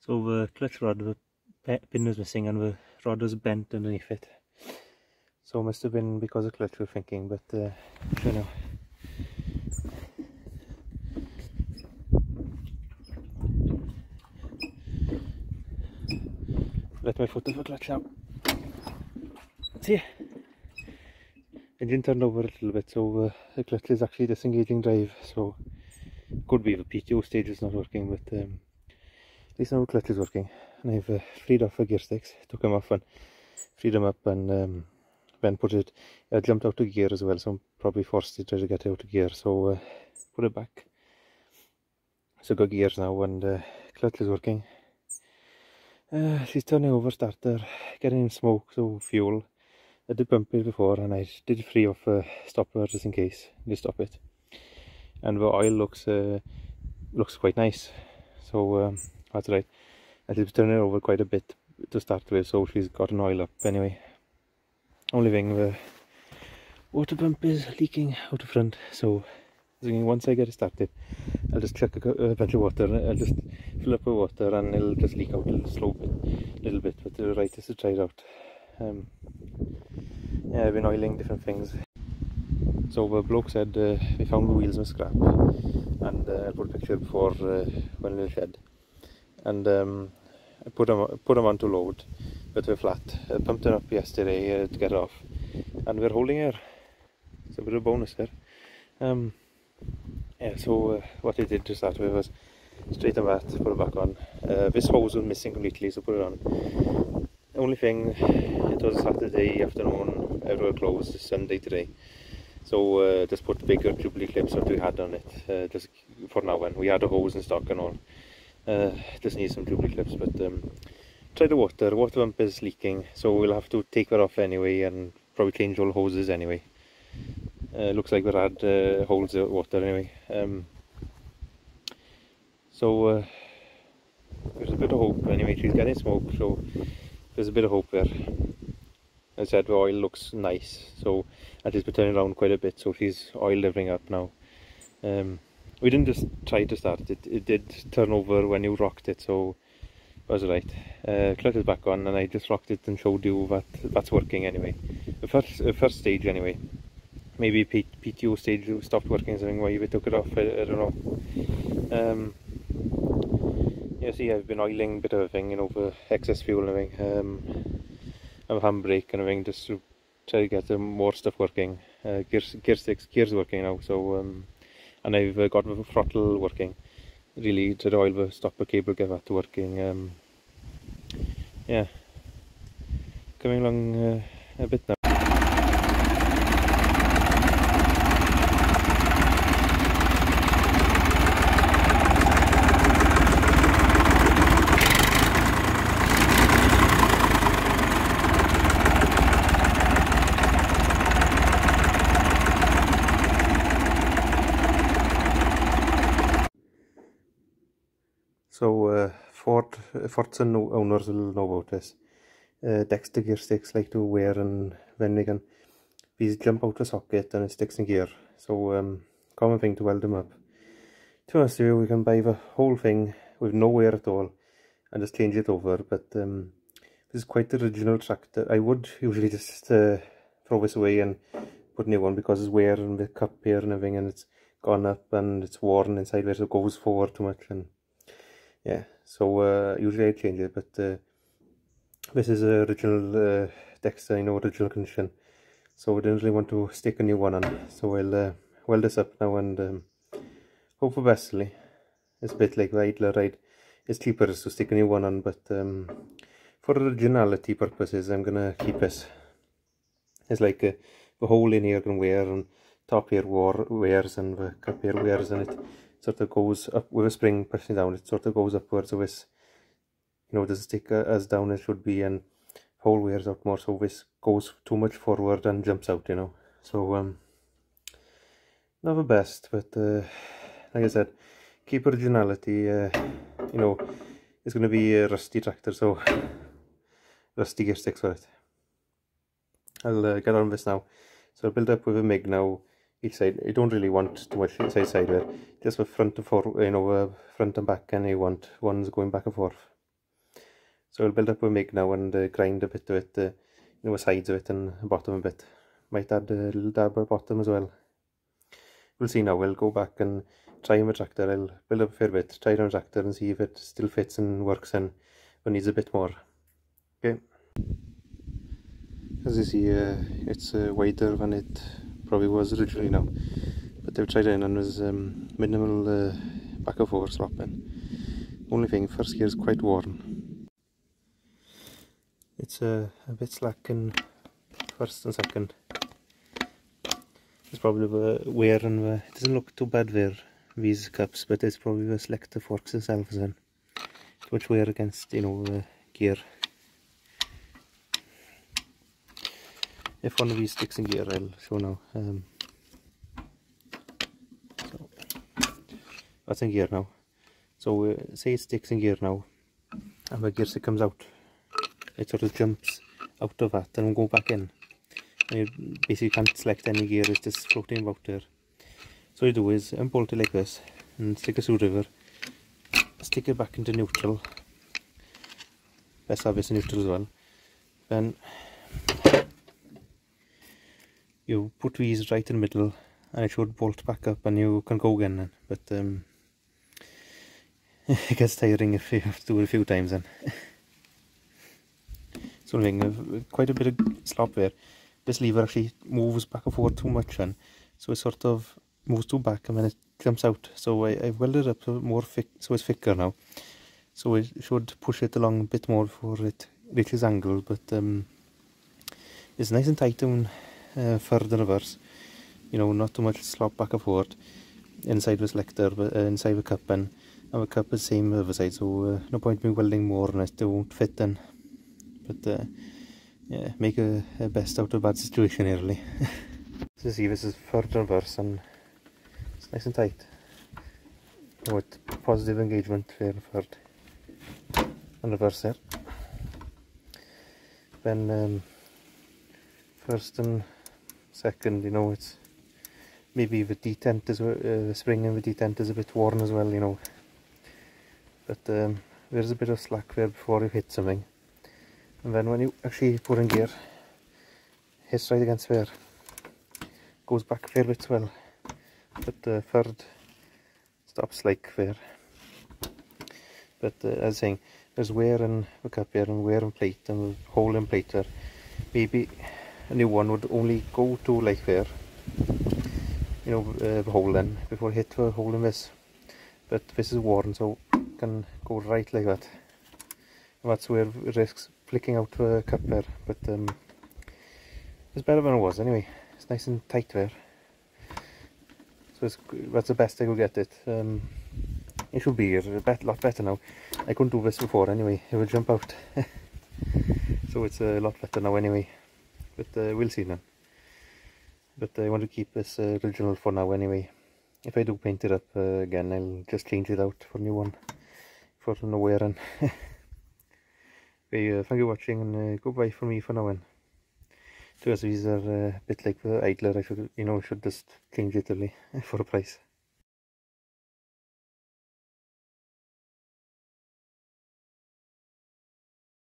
So the clutch rod, the pin was missing and the rod was bent underneath it. So it must have been because of clutch, we're thinking, but sure now. Let my foot off the clutch now. See? Engine turned over a little bit, so the clutch is actually disengaging drive, so could be the PTO stage is not working, but at least now the clutch is working. And I've freed off the gear sticks, took them off and freed them up, and then put it, jumped out of gear as well, so I'm probably forced to try to get out of gear, so put it back. So got gears now, and clutch is working. She's turning over starter, getting smoke, so fuel. I did pump it before, and I did free off a stopper just in case, just stop it. And the oil looks quite nice, so that's right. I did turn it over quite a bit to start with, so she's got an oil up anyway. Only thing, the water pump is leaking out the front, so once I get it started, I'll just chuck a bunch of water. I'll just fill up with water and it'll just leak out a little bit, but the right is to try it out. Yeah, I've been oiling different things. So the bloke said we found the wheels in scrap, and I put a picture before when in the shed, and I put them on to load, but they're flat. I pumped them up yesterday to get it off, and we're holding here. It's a bit of a bonus there. Yeah, so what I did to start with was straighten that, put it back on. This hose was missing completely, so put it on. The only thing, it was Saturday afternoon, everywhere closed, Sunday today. So just put the bigger Jubilee clips that we had on it, just for now on. We had a hose in stock and all. Just need some Jubilee clips, but try the water pump is leaking, so we'll have to take that off anyway and probably change all hoses anyway. Looks like we had holes in water anyway. So there's a bit of hope anyway. She's getting smoke, so there's a bit of hope there. As I said, the oil looks nice, so at least we're turning around quite a bit, so she's oil leveling up now. We didn't just try to start it, it did turn over when you rocked it, so that was right. Clutch is back on, and I just rocked it and showed you that that's working anyway. The first stage anyway. Maybe PTO stage stopped working, something why we took it off, I don't know. Yeah, see, I've been oiling a bit of everything, you know, for excess fuel and everything. I have a handbrake and everything just to try to get more stuff working. Gears working now, so and I've got the throttle working. Really, to oil the stopper cable, get that working. Yeah, coming along a bit now. So Forza owners will know about this. Dexter gear sticks like to wear, and then they can these jump out the socket and it sticks in gear. So common thing to weld them up. To be honest with you, we can buy the whole thing with no wear at all and just change it over, but this is quite the original tractor. I would usually just throw this away and put a new one because it's wear and the cup here and everything, and it's gone up and it's worn inside where it goes forward too much, and yeah, so usually I change it, but this is original Dexter, you know, original condition, so I didn't really want to stick a new one on, so I'll weld this up now and hope for bestly. It's a bit like the Idler ride. It's cheaper to stick a new one on, but for originality purposes I'm gonna keep this. It's like the hole in here can wear, and top here wears, and the cup here wears, and it sort of goes up with a spring pushing down. It sort of goes upwards, so this, you know, doesn't stick as down as it should be, and hole wears out more, so this goes too much forward and jumps out, you know. So not the best, but like I said, keep originality. You know, it's going to be a rusty tractor, so rusty gear sticks for it. I'll get on this now. So I'll build up with a MIG now. Each side, I don't really want too much side there, just the front and forward, you know, front and back, and I want one's going back and forth. So I'll build up a MIG now and grind a bit of it, the sides of it and the bottom a bit. Might add a little dab at the bottom as well. We'll see now. We'll go back and try a tractor. I'll build up a fair bit, try it on a tractor and see if it still fits and works and or needs a bit more. Okay. As you see, it's wider than it probably was originally now. But I've tried it in and there's minimal back and forth slopping. Only thing, first gear is quite worn. It's a bit slack in first and second. It's probably the wear and it doesn't look too bad there, these cups, but it's probably the selector forks itself then. Which wear against, you know, the gear. If one of these sticks in gear, I'll show now. So that's in gear now. So say it sticks in gear now, and the gear stick comes out. It sort of jumps out of that and will go back in. And you basically can't select any gear, it's just floating about there. So what you do is unbolt it like this and stick a screwdriver, stick it back into neutral. Best have this in neutral as well. Then you put these right in the middle and it should bolt back up and you can go again then. But it gets tiring if you have to do it a few times then. So quite a bit of slop there. This lever actually moves back and forth too much then, so it sort of moves too back and then it jumps out. So I've welded it up more thick, so it's thicker now. So it should push it along a bit more before it reaches angle, but it's nice and tight down further reverse. You know, not too much slop back and forth inside the selector, but inside the cup, and the cup is the same other side, so no point me welding more on it, it won't fit then. But yeah, make a best out of a bad situation here really. So see, this is third reverse and it's nice and tight. With positive engagement there third and reverse there. Then first and second, you know, it's maybe the detent is the spring and the detent is a bit worn as well, you know. But there's a bit of slack there before you hit something. And then when you actually put in gear, hits right against there, goes back a fair bit as well, but the third stops like there. But as I was saying, there's wear in the cup here and wear in plate and hole in plate there. Maybe a new one would only go to like there, you know, the hole then, before it hit the hole in this. But this is worn, so it can go right like that. And that's where it risks flicking out the cup there, but it's better than it was anyway. It's nice and tight there, so that's the best I could get it. It should be a lot better now. I couldn't do this before anyway, it would jump out. So it's a lot better now anyway, but we'll see then. But I want to keep this original for now anyway. If I do paint it up again, I'll just change it out for a new one for no wearing. Okay, thank you for watching and goodbye from me for now then. So as these are a bit like the idler, I should just change it really for a price.